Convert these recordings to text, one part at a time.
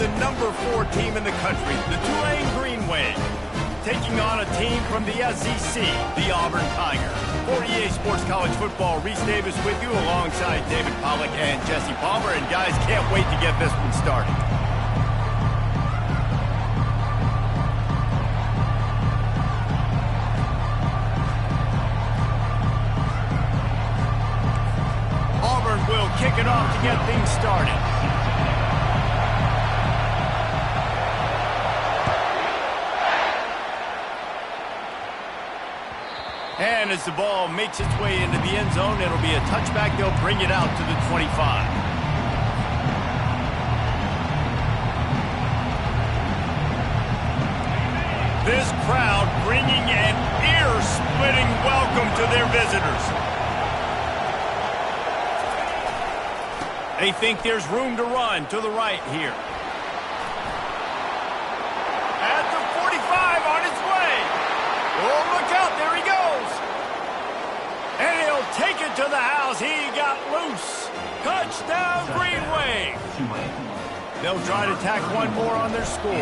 the #4 team in the country, the Tulane Green Wave, taking on a team from the SEC, the Auburn Tigers. For EA Sports College Football, Reese Davis with you alongside David Pollack and Jesse Palmer. And guys, can't wait to get this one started. Auburn will kick it off to get things started. And as the ball makes its way into the end zone, it'll be a touchback. They'll bring it out to the 25. This crowd bringing an ear-splitting welcome to their visitors. They think there's room to run to the right here. At the 45 on its way. Oh, look out, there he goes. And he'll take it to the house. He got loose. Touchdown, Green Wave. They'll try to tack one more on their score.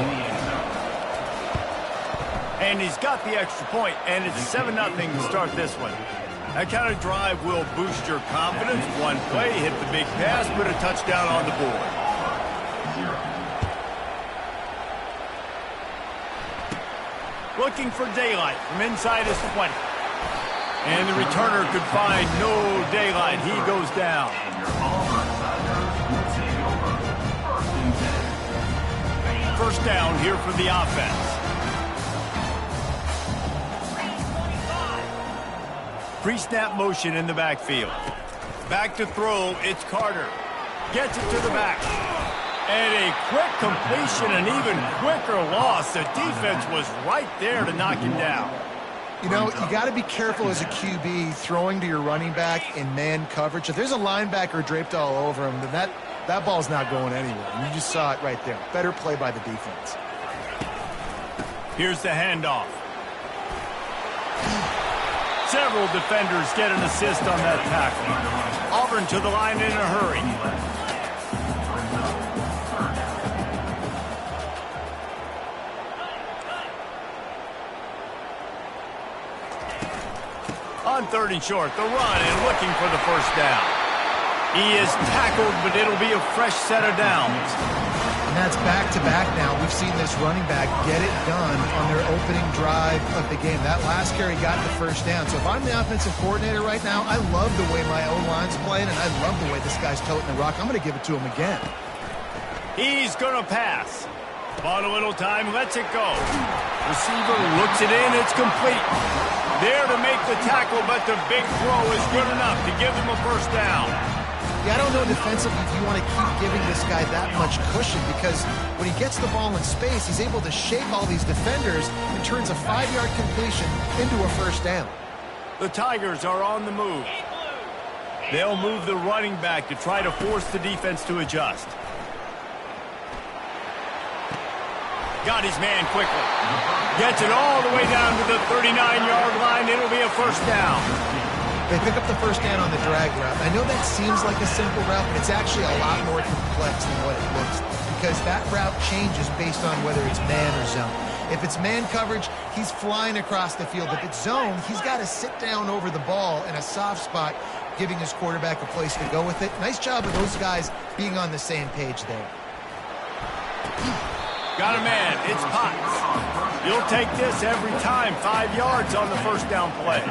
And he's got the extra point, and it's 7-0 to start this one. That kind of drive will boost your confidence. One play, hit the big pass, put a touchdown on the board. Looking for daylight from inside his 20. And the returner could find no daylight. He goes down. First down here for the offense. Pre-snap motion in the backfield. Back to throw, it's Carter. Gets it to the back. And a quick completion, an even quicker loss. The defense was right there to knock him down. You know, you got to be careful as a QB throwing to your running back in man coverage. If there's a linebacker draped all over him, then that ball's not going anywhere. And you just saw it right there. Better play by the defense. Here's the handoff. Several defenders get an assist on that tackle. Auburn to the line in a hurry. On 3rd and short, the run and looking for the first down. He is tackled, but it'll be a fresh set of downs. And that's back-to-back now. We've seen this running back get it done on their opening drive of the game. That last carry got the first down. So if I'm the offensive coordinator right now, I love the way my O-line's playing, and I love the way this guy's toting the rock. I'm going to give it to him again. He's going to pass. Bought a little time, lets it go. Receiver looks it in, it's complete. There to make the tackle, but the big throw is good enough to give them a first down. Yeah, I don't know defensively if you want to keep giving this guy that much cushion, because when he gets the ball in space, he's able to shake all these defenders and turns a 5-yard completion into a first down. The Tigers are on the move. They'll move the running back to try to force the defense to adjust. Got his man quickly. Gets it all the way down to the 39-yard line. It'll be a first down. They pick up the first down on the drag route. I know that seems like a simple route, but it's actually a lot more complex than what it looks like, because that route changes based on whether it's man or zone. If it's man coverage, he's flying across the field. If it's zone, he's got to sit down over the ball in a soft spot, giving his quarterback a place to go with it. Nice job of those guys being on the same page there. Got a man. It's Potts. You'll take this every time. 5 yards on the first down play.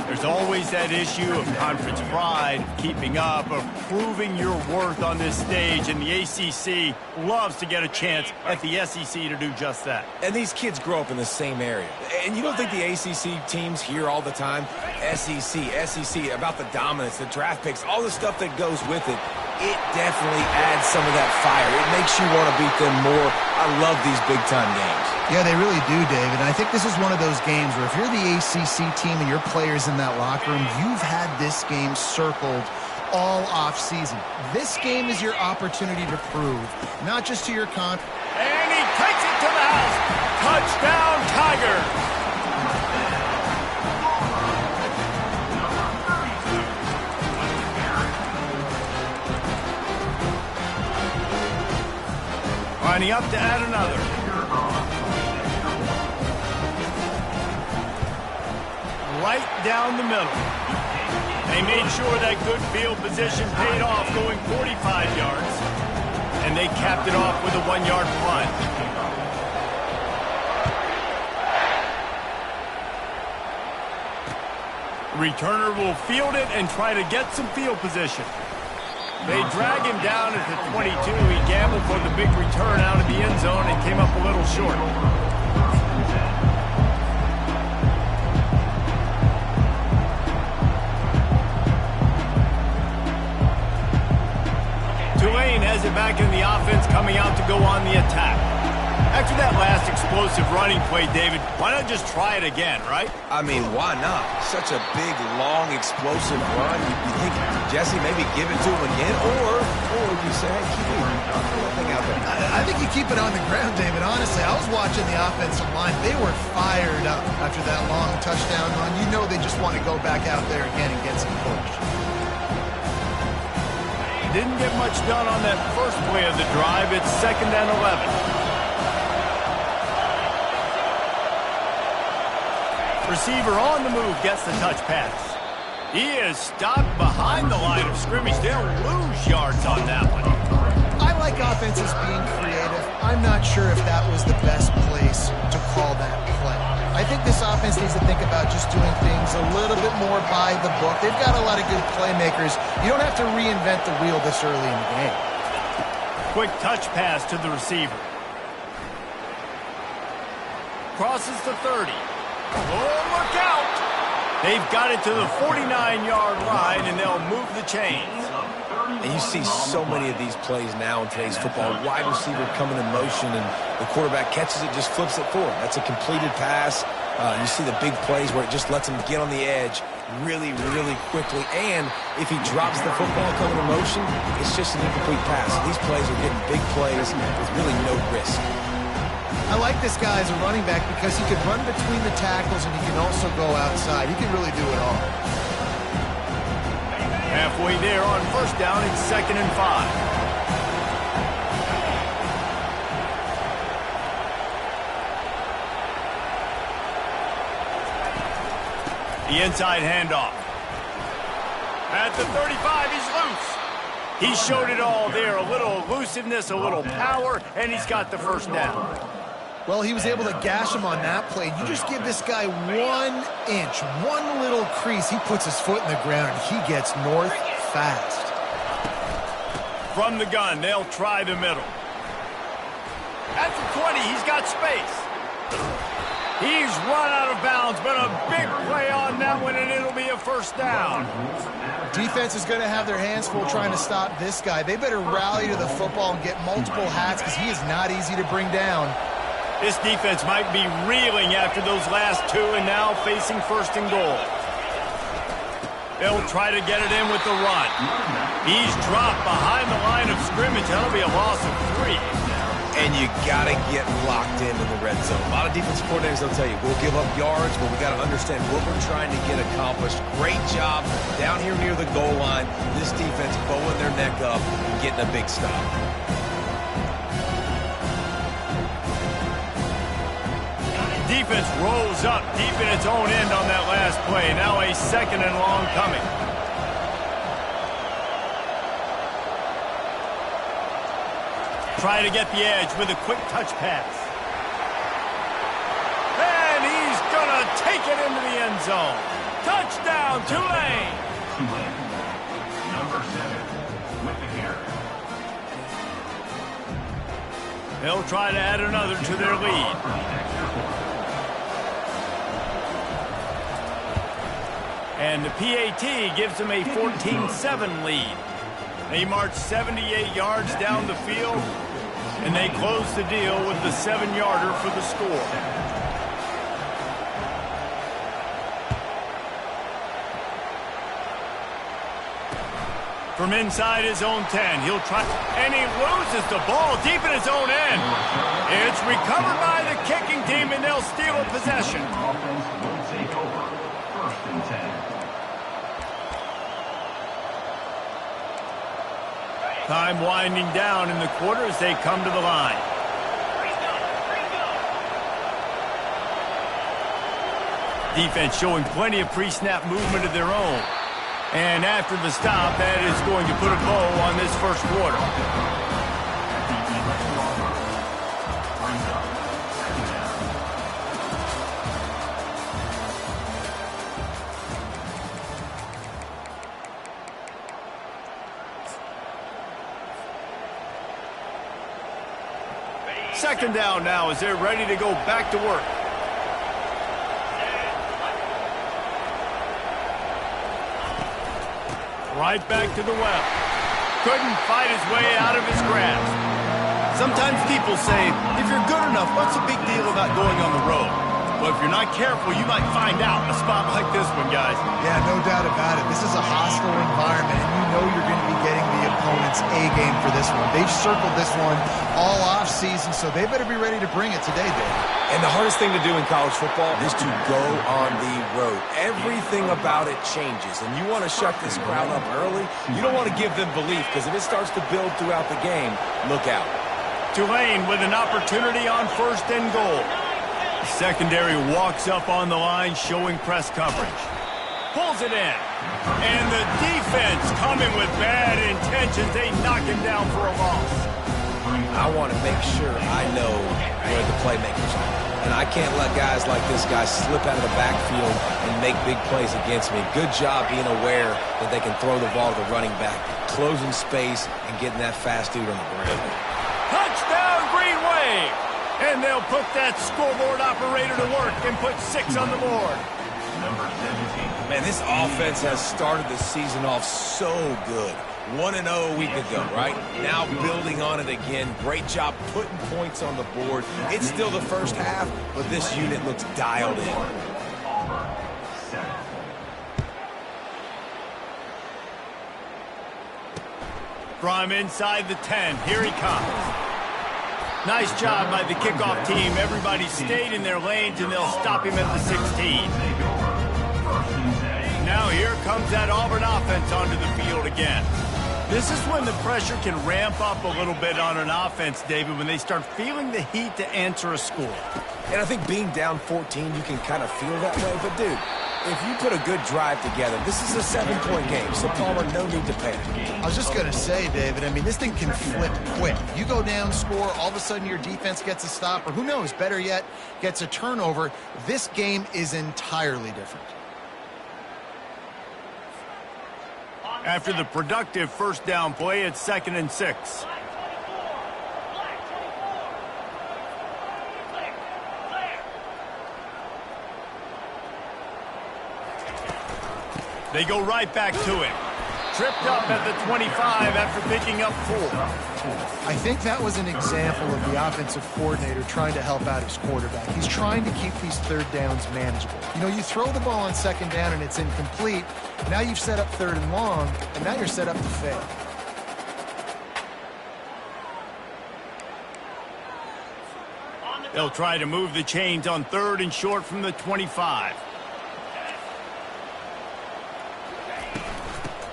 There's always that issue of conference pride, keeping up, of proving your worth on this stage, and the ACC loves to get a chance at the SEC to do just that. And these kids grow up in the same area. And you don't think the ACC teams hear all the time, SEC, about the dominance, the draft picks, all the stuff that goes with it. It definitely adds some of that fire. It makes you want to beat them more. I love these big-time games. Yeah, they really do, David. And I think this is one of those games where if you're the ACC team and your players in that locker room, you've had this game circled all off-season. This game is your opportunity to prove, not just to your And he takes it to the house. Touchdown, Tigers. Lining up to add another. Right down the middle. They made sure that good field position paid off, going 45 yards. And they capped it off with a 1-yard punt. Returner will field it and try to get some field position. They drag him down at the 22. He gambled for the big return out of the end zone and came up a little short. Tulane has it back in the offense, coming out to go on the attack. After that last explosive running play, David, why not just try it again, right? I mean, why not? Such a big, long, explosive run. You think, Jesse, maybe give it to him again? Or you say, hey, keep that thing out there. I think you keep it on the ground, David. Honestly, I was watching the offensive line. They were fired up after that long touchdown run. You know they just want to go back out there again and get some push. Didn't get much done on that first play of the drive. It's 2nd and 11. Receiver on the move gets the touch pass. He is stopped behind the line of scrimmage. They'll lose yards on that one. I like offenses being creative. I'm not sure if that was the best place to call that play. I think this offense needs to think about just doing things a little bit more by the book. They've got a lot of good playmakers. You don't have to reinvent the wheel this early in the game. Quick touch pass to the receiver. Crosses the 30. Oh, look out! They've got it to the 49-yard line, and they'll move the chains. And you see so many of these plays now in today's football. Wide receiver coming in motion, and the quarterback catches it, just flips it forward. That's a completed pass. You see the big plays where it just lets him get on the edge really, really quickly. And if he drops the football coming in motion, it's just an incomplete pass. These plays are getting big plays with really no risk. I like this guy as a running back because he can run between the tackles and he can also go outside. He can really do it all. Halfway there on 1st down, it's 2nd and 5. The inside handoff. At the 35, he's loose. He showed it all there. A little elusiveness, a little power, and he's got the 1st down. Well, he was able to gash him on that play. You just give this guy 1 inch, one little crease. He puts his foot in the ground, and he gets north fast. From the gun, they'll try the middle. At the 20, he's got space. He's run out of bounds, but a big play on that one, and it'll be a 1st down. Defense is going to have their hands full trying to stop this guy. They better rally to the football and get multiple hats because he is not easy to bring down. This defense might be reeling after those last 2 and now facing 1st and goal. They'll try to get it in with the run. He's dropped behind the line of scrimmage. That'll be a loss of 3. And you got to get locked into the red zone. A lot of defensive coordinators, they'll tell you, we'll give up yards, but we got to understand what we're trying to get accomplished. Great job down here near the goal line. This defense bowing their neck up and getting a big stop. Defense rolls up deep in its own end on that last play. Now a 2nd and long coming. Try to get the edge with a quick touch pass. And he's going to take it into the end zone. Touchdown, Tulane. Number 7 with the carry. They'll try to add another to their lead. And the PAT gives them a 14-7 lead. They march 78 yards down the field, and they close the deal with the 7-yarder for the score. From inside his own 10, he'll try, and he loses the ball deep in his own end. It's recovered by the kicking team, and they'll steal a possession. Offense will take over. 1st and 10. Time winding down in the quarter as they come to the line. Defense showing plenty of pre-snap movement of their own. And after the stop, that is going to put a bow on this first quarter. Second down now as they're ready to go back to work. Right back to the well. Couldn't fight his way out of his grasp. Sometimes people say, if you're good enough, what's the big deal about going on the road? Well, if you're not careful, you might find out in a spot like this one, guys. Yeah, no doubt about it. This is a hostile environment, and you know you're going to be getting the opponent's A-game for this one. They've circled this one all off-season, so they better be ready to bring it today, Dave. And the hardest thing to do in college football is to go on the road. Everything about it changes, and you want to shut this crowd up early. You don't want to give them belief, because if it starts to build throughout the game, look out. Tulane with an opportunity on first and goal. Secondary walks up on the line, showing press coverage. Pulls it in. And the defense coming with bad intentions. They knock him down for a loss. I want to make sure I know where the playmakers are. And I can't let guys like this guy slip out of the backfield and make big plays against me. Good job being aware that they can throw the ball to the running back, closing space, and getting that fast dude on the ground. Touchdown, Green Wave! And they'll put that scoreboard operator to work and put 6 on the board. Number 17. Man, this offense has started the season off so good. 1-0 a week ago, right? Now building on it again. Great job putting points on the board. It's still the first half, but this unit looks dialed in. Auburn, 7. From inside the 10, here he comes. Nice job by the kickoff team. Everybody stayed in their lanes, and they'll stop him at the 16. Now here comes that Auburn offense onto the field again. This is when the pressure can ramp up a little bit on an offense, David, when they start feeling the heat to answer a score. And I think being down 14, you can kind of feel that way. But, dude, if you put a good drive together, this is a 7-point game. So, Palmer, no need to panic. I was just going to say, David, I mean, this thing can flip quick. You go down, score, all of a sudden your defense gets a stop, or who knows, better yet, gets a turnover. This game is entirely different. After the productive first down play, it's 2nd and 6. They go right back to him. Tripped up at the 25 after picking up 4. I think that was an example of the offensive coordinator trying to help out his quarterback. He's trying to keep these third downs manageable. You know, you throw the ball on 2nd down and it's incomplete. Now you've set up 3rd and long, and now you're set up to fail. They'll try to move the chains on 3rd and short from the 25.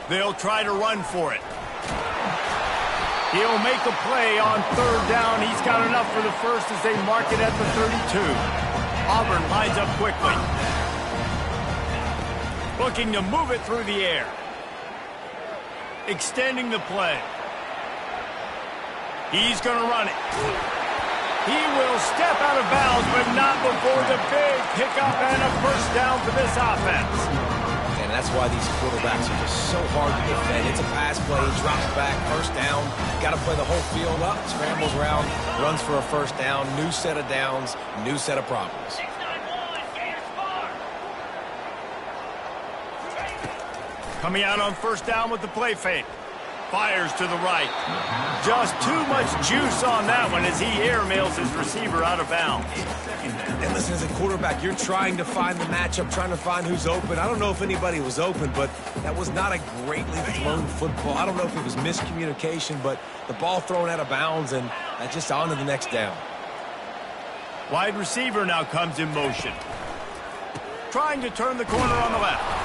They'll try to run for it. He'll make a play on 3rd down. He's got enough for the first as they mark it at the 32. Auburn lines up quickly. Looking to move it through the air. Extending the play. He's going to run it. He will step out of bounds, but not before the big pickup and a first down for this offense. And that's why these quarterbacks are just so hard to defend. It's a pass play, drops back, first down. Got to play the whole field up, scrambles around, runs for a first down, new set of downs, new set of problems. Coming out on first down with the play fake. Fires to the right. Just too much juice on that one as he airmails his receiver out of bounds. And listen, as a quarterback, you're trying to find the matchup, trying to find who's open. I don't know if anybody was open, but that was not a greatly thrown football. I don't know if it was miscommunication, but the ball thrown out of bounds and just on to the next down. Wide receiver now comes in motion. Trying to turn the corner on the left.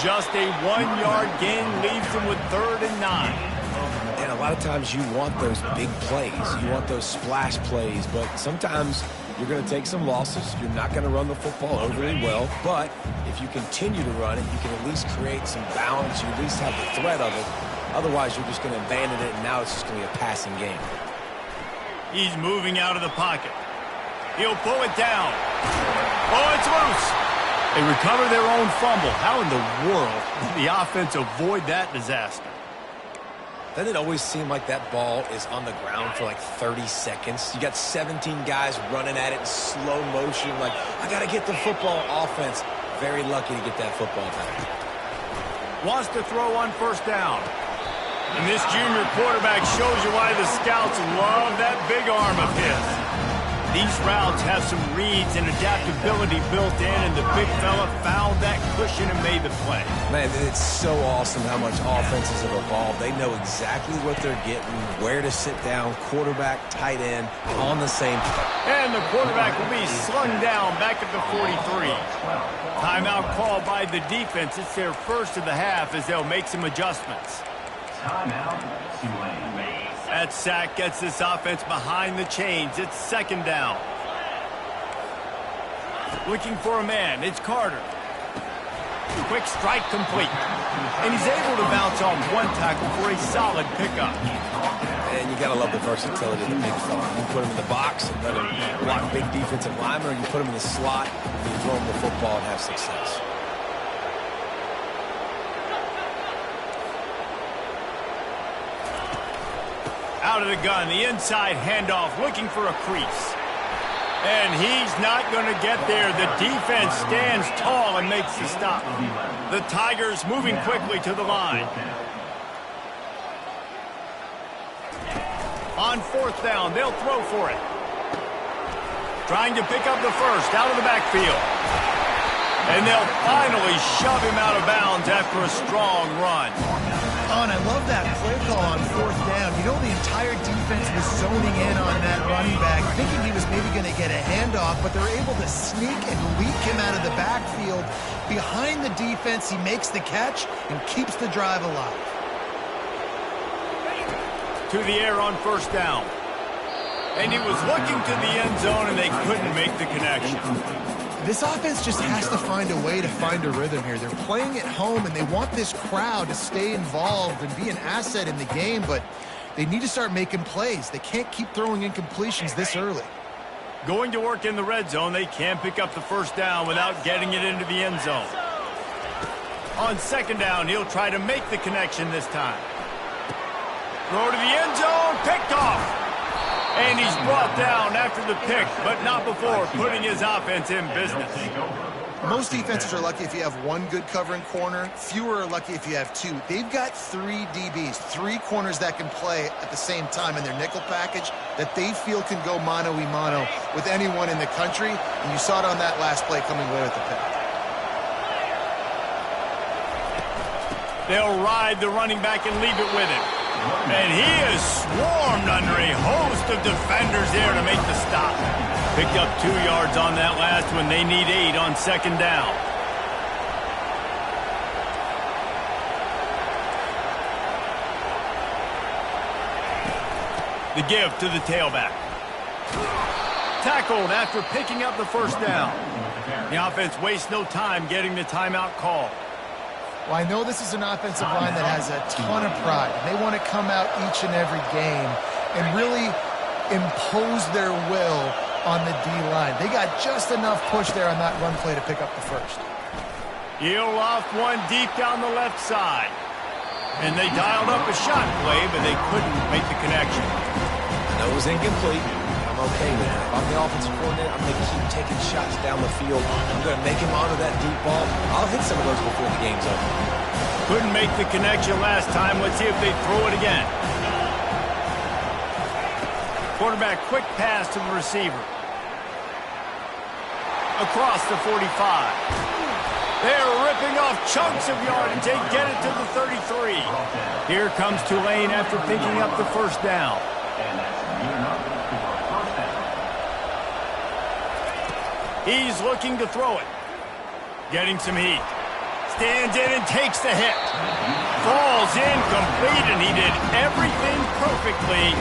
Just a 1-yard gain leaves him with 3rd and 9. And a lot of times you want those big plays. You want those splash plays. But sometimes You're going to take some losses. You're not going to run the football overly well, but if you continue to run it, you can at least create some balance. You at least have the threat of it. Otherwise, you're just going to abandon it, and now it's just going to be a passing game. He's moving out of the pocket. He'll pull it down. Oh, it's loose. They recover their own fumble. How in the world did the offense avoid that disaster? Doesn't it always seem like that ball is on the ground for like 30 seconds? You got 17 guys running at it in slow motion. Like, I got to get the football. Offense, very lucky to get that football back. Wants to throw on first down. And this junior quarterback shows you why the scouts love that big arm of his. These routes have some reads and adaptability built in, and the big fella found that cushion and made the play. Man, it's so awesome how much offenses have evolved. They know exactly what they're getting, where to sit down, quarterback, tight end, on the same play. And the quarterback will be slung down back at the 43. Timeout called by the defense. It's their first of the half as they'll make some adjustments. Timeout, Tulane. That sack gets this offense behind the chains. It's second down. Looking for a man. It's Carter. Quick strike complete. And he's able to bounce off one tackle for a solid pickup. And you got to love the versatility of the big fella. You put him in the box and let him block big defensive linemen, or you put him in the slot and you throw him the football and have success. Out of the gun, the inside handoff, looking for a crease. And he's not going to get there. The defense stands tall and makes the stop. The Tigers moving quickly to the line. On fourth down, they'll throw for it. Trying to pick up the first, out of the backfield. And they'll finally shove him out of bounds after a strong run. Oh, and I love that play call on fourth down. You know, the entire defense was zoning in on that running back, thinking he was maybe going to get a handoff, but they're able to sneak and leak him out of the backfield. Behind the defense, he makes the catch and keeps the drive alive. To the air on first down. And he was looking to the end zone, and they couldn't make the connection. This offense just has to find a way to find a rhythm here. They're playing at home, and they want this crowd to stay involved and be an asset in the game, but they need to start making plays. They can't keep throwing incompletions this early. Going to work in the red zone, they can't pick up the first down without getting it into the end zone. On second down, he'll try to make the connection this time. Throw to the end zone, picked off. And he's brought down after the pick, but not before putting his offense in business. Most defenses are lucky if you have one good covering corner. Fewer are lucky if you have two. They've got three DBs, three corners that can play at the same time in their nickel package that they feel can go mano-a-mano with anyone in the country. And you saw it on that last play coming away with the pick. They'll ride the running back and leave it with him. And he is swarmed under a host of defenders there to make the stop. Picked up 2 yards on that last one. They need 8 on second down. The give to the tailback. Tackled after picking up the first down. The offense wastes no time getting the timeout call. Well, I know this is an offensive line that has a ton of pride. They want to come out each and every game and really impose their will on the D-line. They got just enough push there on that run play to pick up the first. He'll loft one deep down the left side. And they dialed up a shot play, but they couldn't make the connection. I know it was incomplete. I'm okay with it. If I'm the offensive coordinator, I'm going to keep taking shots down the field. I'm going to make him onto that deep ball. I'll hit some of those before the game's over. Couldn't make the connection last time. Let's see if they throw it again. Quarterback, quick pass to the receiver. Across the 45. They're ripping off chunks of yardage. They get it to the 33. Here comes Tulane after picking up the first down. And that's good enough for first down. He's looking to throw it. Getting some heat. Stands in and takes the hit. Falls incomplete, and he did everything perfectly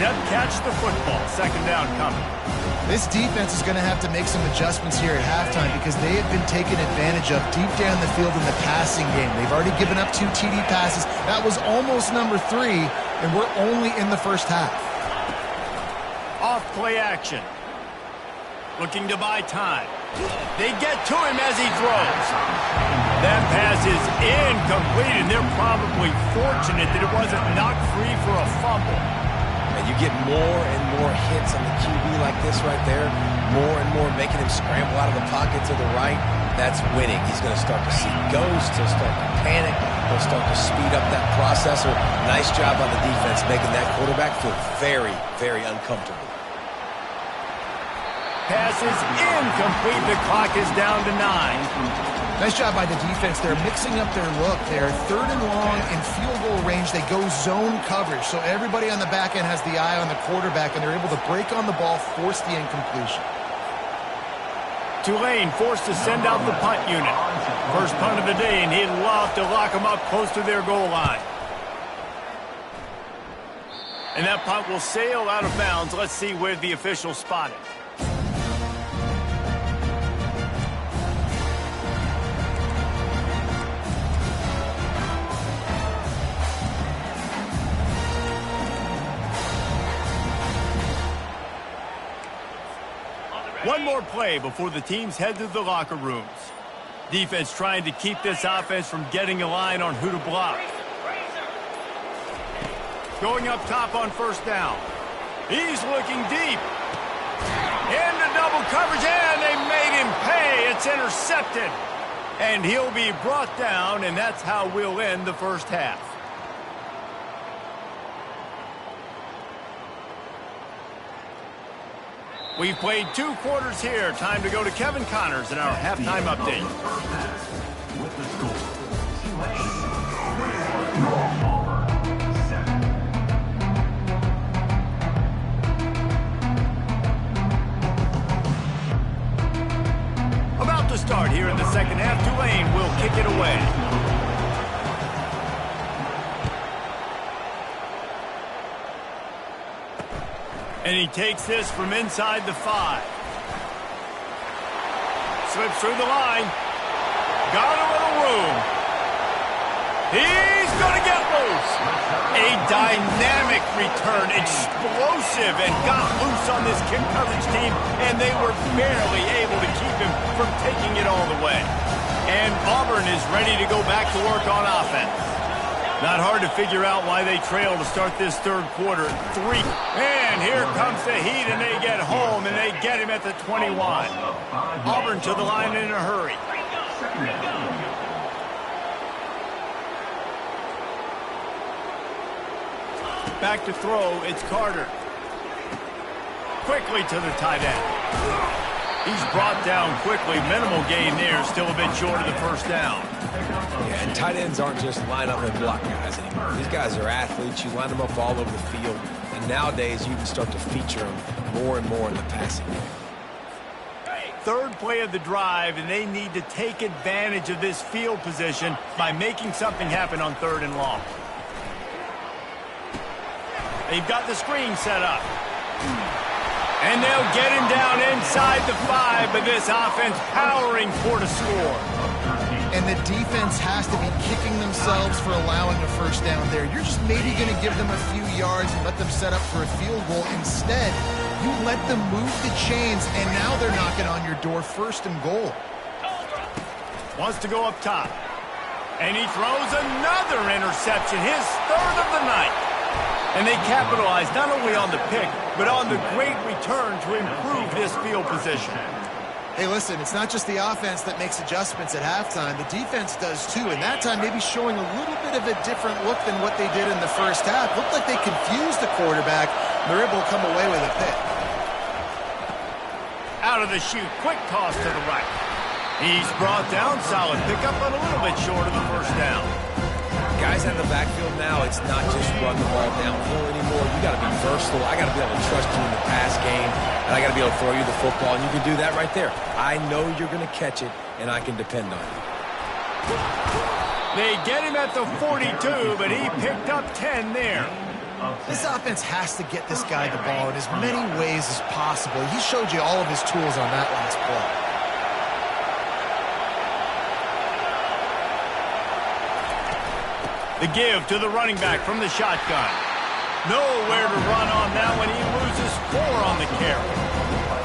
Zeb catch the football. Second down coming. This defense is going to have to make some adjustments here at halftime because they have been taken advantage of deep down the field in the passing game. They've already given up 2 TD passes. That was almost number 3, and we're only in the first half. Off play action. Looking to buy time. They get to him as he throws. That pass is incomplete, and they're probably fortunate that it wasn't knocked free for a fumble. And you get more and more hits on the QB like this right there, more and more making him scramble out of the pocket to the right. That's winning. He's going to start to see ghosts. He'll start to panic. He'll start to speed up that processor. Nice job on the defense making that quarterback feel very, very uncomfortable. Pass is incomplete. The clock is down to 9. Nice job by the defense. They're mixing up their look. They're 3rd and long in field goal range. They go zone coverage. So everybody on the back end has the eye on the quarterback, and they're able to break on the ball, force the incompletion. Tulane forced to send out the punt unit. First punt of the day, and he'd love to lock them up close to their goal line. And that punt will sail out of bounds. Let's see where the officials spot it. One more play before the teams head to the locker rooms. Defense trying to keep this offense from getting a line on who to block. Going up top on first down. He's looking deep. Into double coverage, and they made him pay. It's intercepted. And he'll be brought down, and that's how we'll end the first half. We've played 2 quarters here. Time to go to Kevin Connors in our halftime update. With the score, Auburn 7. About to start here in the second half. Tulane will kick it away. And he takes this from inside the 5. Slips through the line. Got a little room. He's going to get loose. A dynamic return. Explosive, and got loose on this kick coverage team, and they were barely able to keep him from taking it all the way. And Auburn is ready to go back to work on offense. Not hard to figure out why they trail to start this third quarter. 3. And here comes the heat, and they get home, and they get him at the 21. Auburn to the line in a hurry. Back to throw, it's Carter. Quickly to the tight end. He's brought down quickly. Minimal gain there, still a bit short of the first down. Yeah, and tight ends aren't just line up and block guys anymore. These guys are athletes. You line them up all over the field. And nowadays, you can start to feature them more and more in the passing game. Third play of the drive, and they need to take advantage of this field position by making something happen on 3rd and long. They've got the screen set up. And they'll get him down inside the 5, but this offense powering for the score. And the defense has to be kicking themselves for allowing a first down there. You're just maybe going to give them a few yards and let them set up for a field goal. Instead, you let them move the chains, and now they're knocking on your door 1st and goal. Wants to go up top. And he throws another interception, his 3rd of the night. And they capitalize not only on the pick, but on the great return to improve this field position. Hey, listen, it's not just the offense that makes adjustments at halftime. The defense does too, and that time maybe showing a little bit of a different look than what they did in the first half. Looked like they confused the quarterback. They're able to come away with a pick. Out of the chute, quick toss to the right. He's brought down, solid pickup, but a little bit short of the first down. Guys out of the backfield now, it's not just run the ball downhill anymore. You got to be versatile. I got to be able to trust you in the pass game, and I got to be able to throw you the football, and you can do that right there. I know you're going to catch it, and I can depend on you. They get him at the 42, but he picked up 10 there. This offense has to get this guy the ball in as many ways as possible. He showed you all of his tools on that last play. The give to the running back from the shotgun. Nowhere to run on that one. He loses 4 on the carry.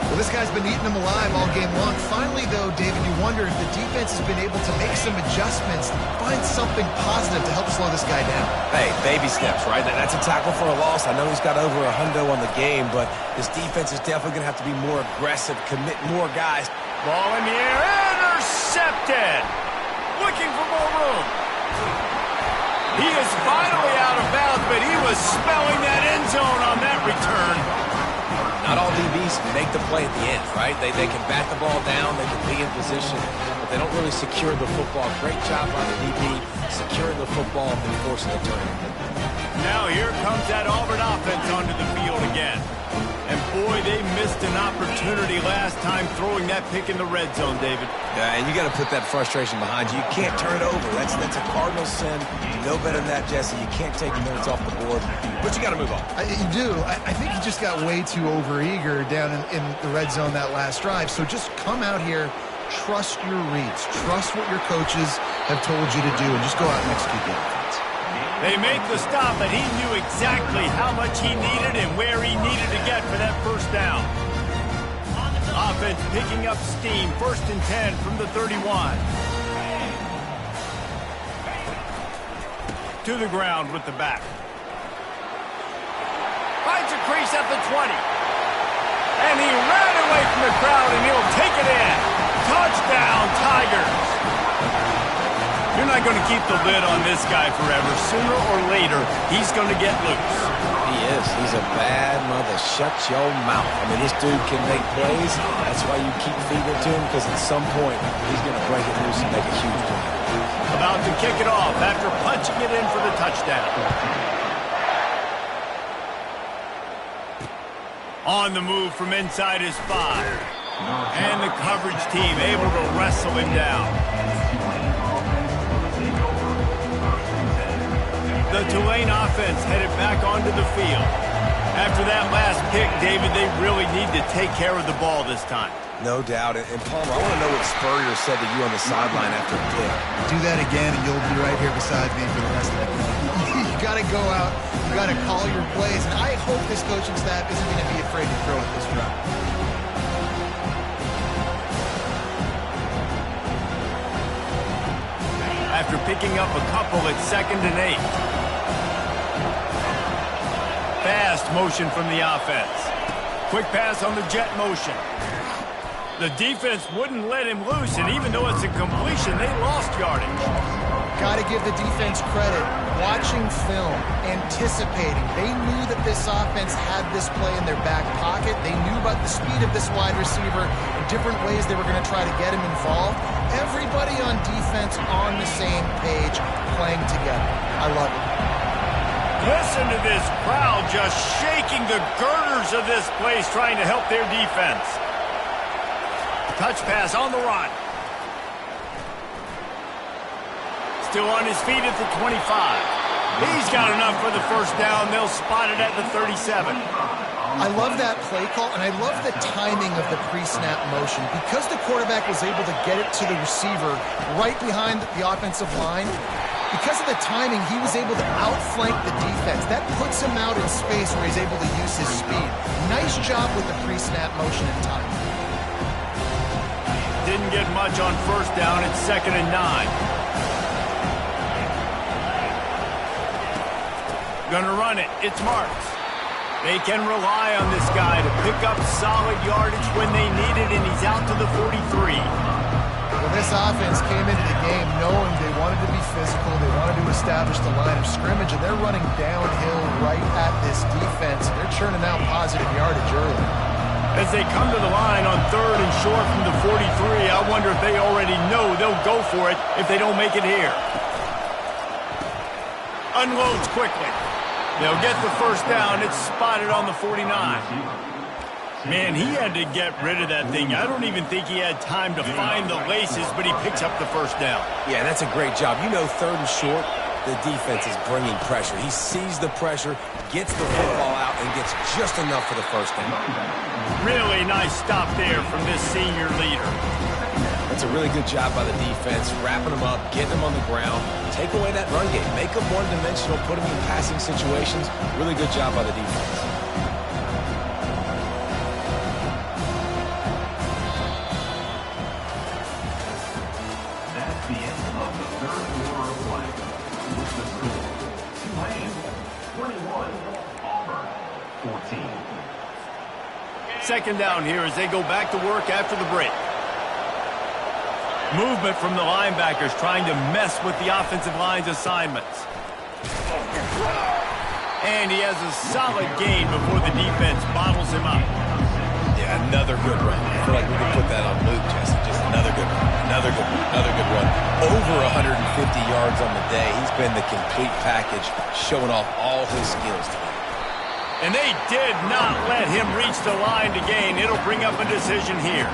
Well, this guy's been eating them alive all game long. Finally, though, David, you wonder if the defense has been able to make some adjustments, find something positive to help slow this guy down. Hey, baby steps, right? That's a tackle for a loss. I know he's got over a hundo on the game, but this defense is definitely going to have to be more aggressive, commit more guys. Ball in the air, intercepted. Looking for more room. He is finally out of bounds, but he was smelling that end zone on that return. Not all DBs make the play at the end, right? They can bat the ball down, they can be in position, but they don't really secure the football. Great job by the DB securing the football and forcing the turnover. Now here comes that Auburn offense onto the field again. And boy, they missed an opportunity last time throwing that pick in the red zone, David. Yeah, and you got to put that frustration behind you. You can't turn it over. That's a cardinal sin. You know better than that, Jesse. You can't take minutes off the board, but you got to move on. You do. I think he just got way too overeager down in the red zone that last drive. So just come out here, trust your reads, trust what your coaches have told you to do, and just go out and execute the offense. They make the stop, but he knew exactly how much he needed and where he needed to get for that first down. Offense picking up steam, 1st and 10 from the 31. To the ground with the back. Finds a crease at the 20. And he ran away from the crowd, and he'll take it in. Touchdown, Tigers. You're not going to keep the lid on this guy forever. Sooner or later, he's going to get loose. He is. He's a bad mother. Shut your mouth. I mean, this dude can make plays. That's why you keep feeding it to him, because at some point, he's going to break it loose and make a huge play. About to kick it off after punching it in for the touchdown. On the move from inside his 5. And the coverage team able to wrestle him down. The Tulane offense headed back onto the field. After that last pick, David, they really need to take care of the ball this time. No doubt. And Palmer, I want to know what Spurrier said to you on the sideline after the pick. Do that again, and you'll be right here beside me for the rest of the game. You got to go out. You got to call your plays. And I hope this coaching staff isn't going to be afraid to throw at this drive. After picking up a couple at 2nd and 8. Fast motion from the offense. Quick pass on the jet motion. The defense wouldn't let him loose, and even though it's a completion, they lost yardage. Got to give the defense credit. Watching film, anticipating. They knew that this offense had this play in their back pocket. They knew about the speed of this wide receiver and different ways they were going to try to get him involved. Everybody on defense on the same page, playing together. I love it. Listen to this crowd just shaking the girders of this place, trying to help their defense. Touch pass on the run. Still on his feet at the 25. He's got enough for the first down. They'll spot it at the 37. I love that play call, and I love the timing of the pre-snap motion. Because the quarterback was able to get it to the receiver right behind the offensive line, because of the timing, he was able to outflank the defense. That puts him out in space where he's able to use his speed. Nice job with the pre-snap motion and timing. Didn't get much on first down. It's 2nd and 9. Gonna run it. It's Marks. They can rely on this guy to pick up solid yardage when they need it, and he's out to the 43. Well, this offense came into the game knowing they wanted to be physical, they wanted to establish the line of scrimmage, and they're running downhill right at this defense. They're churning out positive yardage early. As they come to the line on 3rd and short from the 43, I wonder if they already know they'll go for it if they don't make it here. Unloads quickly. They'll get the first down. It's spotted on the 49. Man, he had to get rid of that thing. I don't even think he had time to find the laces, but he picks up the first down. Yeah, that's a great job. You know, 3rd and short, the defense is bringing pressure. He sees the pressure, gets the football out, and gets just enough for the first down. Really nice stop there from this senior leader. That's a really good job by the defense, wrapping them up, getting them on the ground, take away that run game, make them one-dimensional, put them in passing situations. Really good job by the defense. That's the end of the third quarter of play. With the score, Tulane 21, Auburn 14. Second down here as they go back to work after the break. Movement from the linebackers trying to mess with the offensive line's assignments. And he has a solid gain before the defense bottles him up. Yeah, another good run. I feel like we can put that on Luke, Jesse. Just another good run, another good run, another good run. Over 150 yards on the day. He's been the complete package, showing off all his skills today. And they did not let him reach the line to gain. It'll bring up a decision here.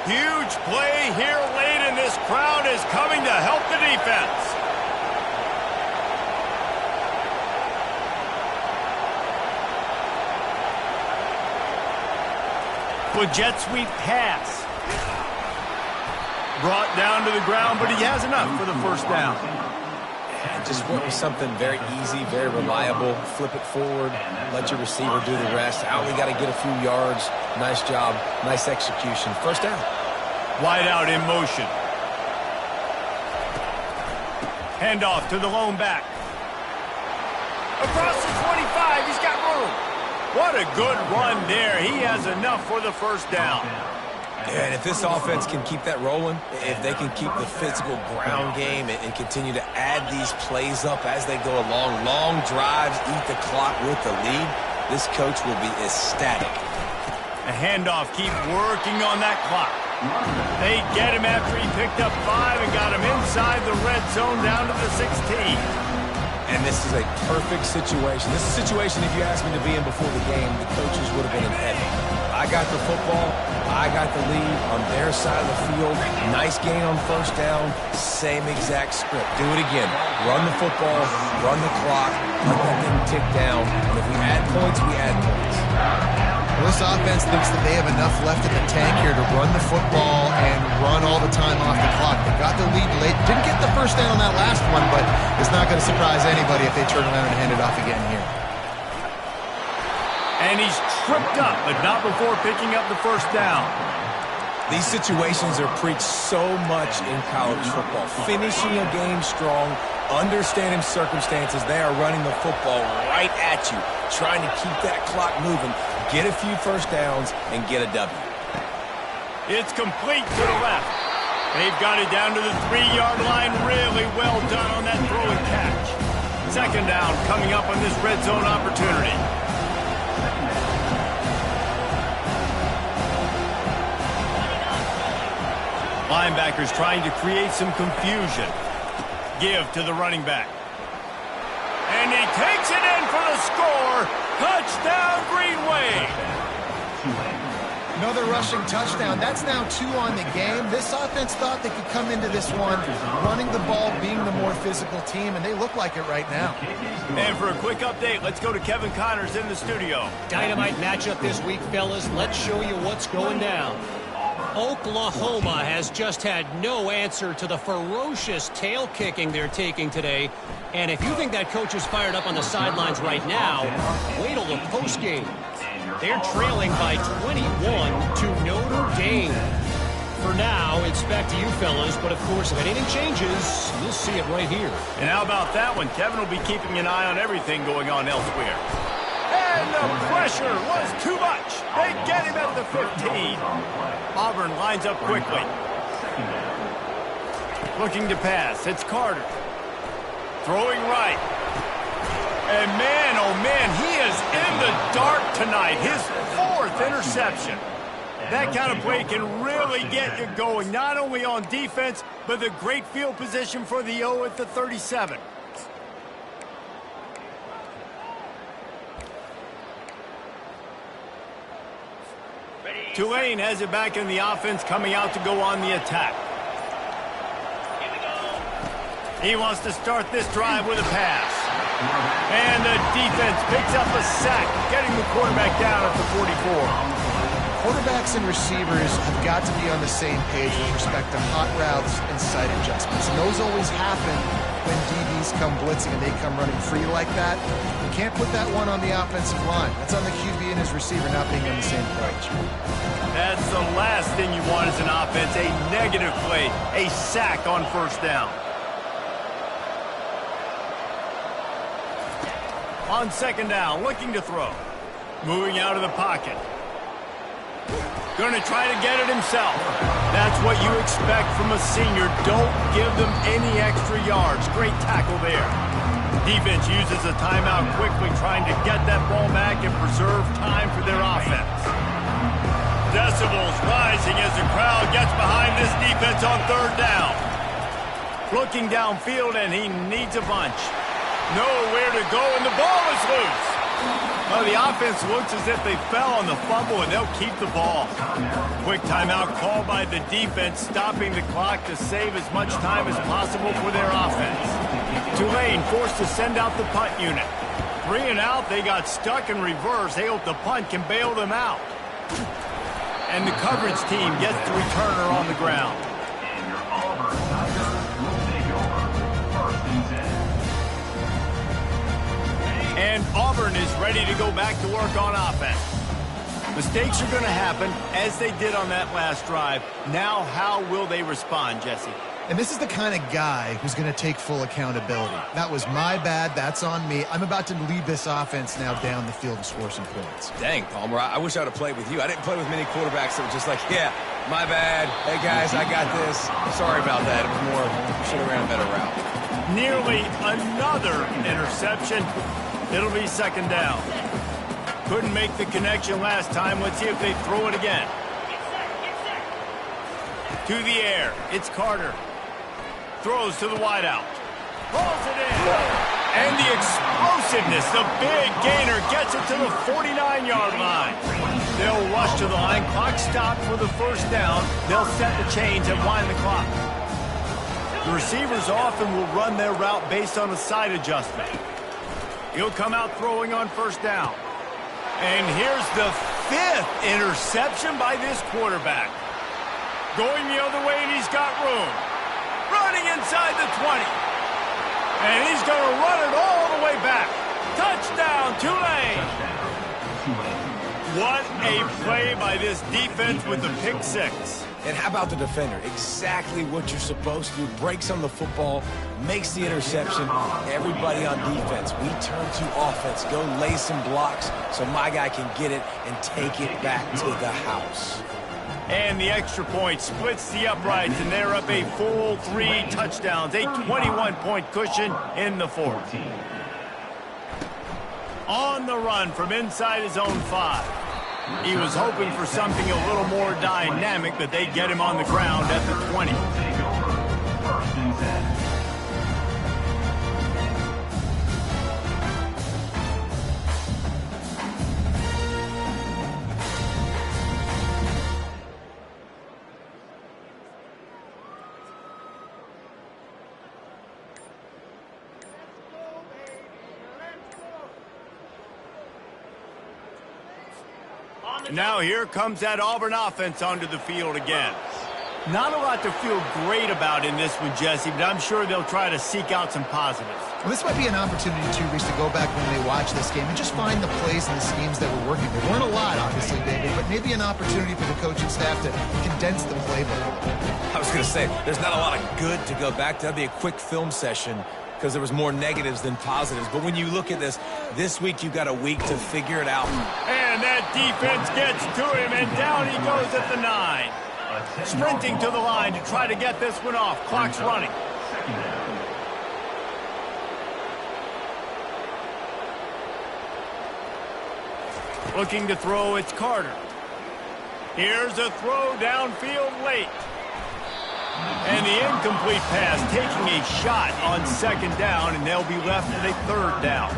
Huge play here late, and this crowd is coming to help the defense. With jet sweep pass. Brought down to the ground, but he has enough for the first down. And just went with something very easy, very reliable. Flip it forward, let your receiver do the rest. I only got to get a few yards. Nice job, nice execution. First down. Wide out in motion. Handoff to the lone back. Across the 25, he's got room. What a good run there. He has enough for the first down. Yeah, and if this offense can keep that rolling, if they can keep the physical ground game and continue to add these plays up as they go along, long drives, eat the clock with the lead, this coach will be ecstatic. A handoff, keep working on that clock. They get him after he picked up 5 and got him inside the red zone down to the 16. And this is a perfect situation. This is a situation, if you asked me to be in before the game, the coaches would have been in heaven. I got the football. I got the lead on their side of the field. Nice gain on first down. Same exact script. Do it again. Run the football. Run the clock. Let that thing tick down. And if we add points, we add points. Well, this offense thinks that they have enough left in the tank here to run the football and run all the time off the clock. They got the lead late. Didn't get the first down on that last one, but it's not going to surprise anybody if they turn around and hand it off again here. And he's tripped up, but not before picking up the first down. These situations are preached so much in college football. Finishing a game strong, understanding circumstances. They are running the football right at you, trying to keep that clock moving, get a few first downs, and get a W. It's complete to the left. They've got it down to the 3-yard line. Really well done on that throw and catch. Second down coming up on this red zone opportunity. Linebackers trying to create some confusion. Give to the running back. And he takes it in for the score. Touchdown, Green Wave. Another rushing touchdown. That's now 2 on the game. This offense thought they could come into this one running the ball, being the more physical team, and they look like it right now. And for a quick update, let's go to Kevin Connors in the studio. Dynamite matchup this week, fellas. Let's show you what's going down. Oklahoma has just had no answer to the ferocious tail kicking they're taking today. And if you think that coach is fired up on the sidelines right now, wait till the postgame. They're trailing by 21 to Notre Dame. For now, it's back to you fellas, but of course, if anything changes, you'll see it right here. And how about that one? Kevin will be keeping an eye on everything going on elsewhere. And the pressure was too much. They get him at the 15. Auburn lines up quickly. Looking to pass. It's Carter. Throwing right. And man, oh man, he is in the dark tonight. His 4th interception. That kind of play can really get you going, not only on defense, but the great field position for the O at the 37. Tulane has it back in the offense, coming out to go on the attack. He wants to start this drive with a pass. And the defense picks up a sack, getting the quarterback down at the 44. Quarterbacks and receivers have got to be on the same page with respect to hot routes and sight adjustments. And those always happen when DBs come blitzing and they come running free like that. You can't put that one on the offensive line. That's on the QB and his receiver not being on the same page. That's the last thing you want as an offense, a negative play, a sack on first down. On second down, looking to throw. Moving out of the pocket. Going to try to get it himself. That's what you expect from a senior. Don't give them any extra yards. Great tackle there. Defense uses a timeout quickly, trying to get that ball back and preserve time for their offense. Decibels rising as the crowd gets behind this defense on third down. Looking downfield, and he needs a bunch. Nowhere to go, and the ball is loose. Well, the offense looks as if they fell on the fumble, and they'll keep the ball. Quick timeout called by the defense, stopping the clock to save as much time as possible for their offense. Tulane forced to send out the punt unit. 3 and out, they got stuck in reverse. They hope the punt can bail them out. And the coverage team gets the returner on the ground. And your Auburn Tigers will take over. First and 10. And Auburn is ready to go back to work on offense. Mistakes are going to happen, as they did on that last drive. Now, how will they respond, Jesse? And this is the kind of guy who's going to take full accountability. That was my bad. That's on me. I'm about to lead this offense now down the field and score some points. Dang, Palmer, I wish I would have played with you. I didn't play with many quarterbacks that were just like, yeah, my bad. Hey, guys, I got this. Sorry about that. It was more, should have ran a better route. Nearly another interception. It'll be second down. Couldn't make the connection last time. Let's see if they throw it again. To the air. It's Carter. Throws to the wideout. Rolls it in. And the explosiveness, the big gainer, gets it to the 49-yard line. They'll rush to the line. Clock stopped for the first down. They'll set the chains and wind the clock. The receivers often will run their route based on a side adjustment. He'll come out throwing on first down. And here's the 5th interception by this quarterback. Going the other way, and he's got room. Running inside the 20. And he's going to run it all the way back. Touchdown, Tulane. What a play by this defense with the pick six. And how about the defender? Exactly what you're supposed to do. Breaks on the football, makes the interception. Everybody on defense, we turn to offense. Go lay some blocks so my guy can get it and take it back to the house. And the extra point splits the uprights, and they're up a full 3 touchdowns. A 21-point cushion in the fourth. On the run from inside his own 5. He was hoping for something a little more dynamic, but they get him on the ground at the 20. First and 10. Now here comes that Auburn offense onto the field again. Not a lot to feel great about in this one, Jesse, but I'm sure they'll try to seek out some positives. Well, this might be an opportunity, too, Reese, to go back when they watch this game and just find the plays and the schemes that were working. There weren't a lot, obviously, David, but maybe an opportunity for the coaching staff to condense the playbook. I was going to say, there's not a lot of good to go back to. That'd be a quick film session because there was more negatives than positives. But when you look at this week you've got a week to figure it out. And that defense gets to him, and down he goes at the 9. Sprinting to the line to try to get this one off. Clock's running. Looking to throw, it's Carter. Here's a throw downfield late. And the incomplete pass taking a shot on second down, and they'll be left with a third down.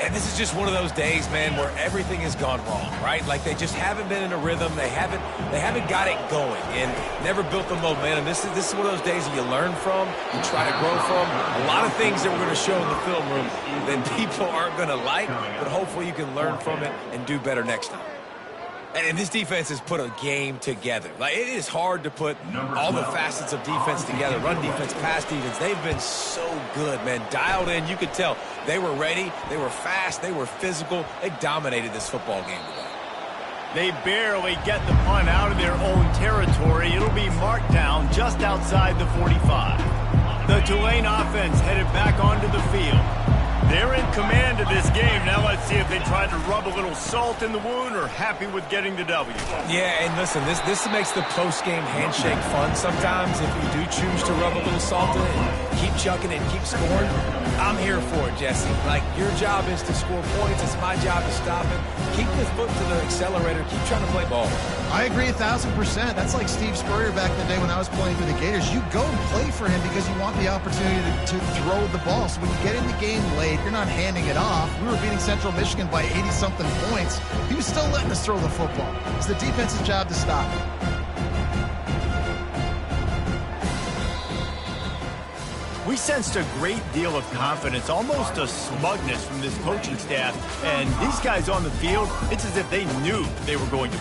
And this is just one of those days, man, where everything has gone wrong, right? Like they just haven't been in a rhythm. They haven't got it going and never built the momentum. This is one of those days that you learn from, you try to grow from. A lot of things that we're going to show in the film room that people aren't going to like, but hopefully you can learn from it and do better next time. And this defense has put a game together. Like, it is hard to put all the facets of defense together. Run defense, pass defense. They've been so good, man. Dialed in. You could tell they were ready. They were fast. They were physical. They dominated this football game today. They barely get the punt out of their own territory. It'll be marked down just outside the 45. The Tulane offense headed back onto the field. They're in command of this game. Now let's see if they try to rub a little salt in the wound or happy with getting the W. Yeah, and listen, this makes the post-game handshake fun sometimes if you do choose to rub a little salt in it and keep chucking and keep scoring. I'm here for it, Jesse. Like, your job is to score points. It's my job to stop it. Keep the foot to the accelerator. Keep trying to play ball. I agree 1,000%. That's like Steve Spurrier back in the day when I was playing for the Gators. You go and play for him because you want the opportunity to throw the ball. So when you get in the game late, you're not handing it off. We were beating Central Michigan by 80-something points. He was still letting us throw the football. It's the defense's job to stop it. We sensed a great deal of confidence, almost a smugness from this coaching staff. And these guys on the field, it's as if they knew they were going to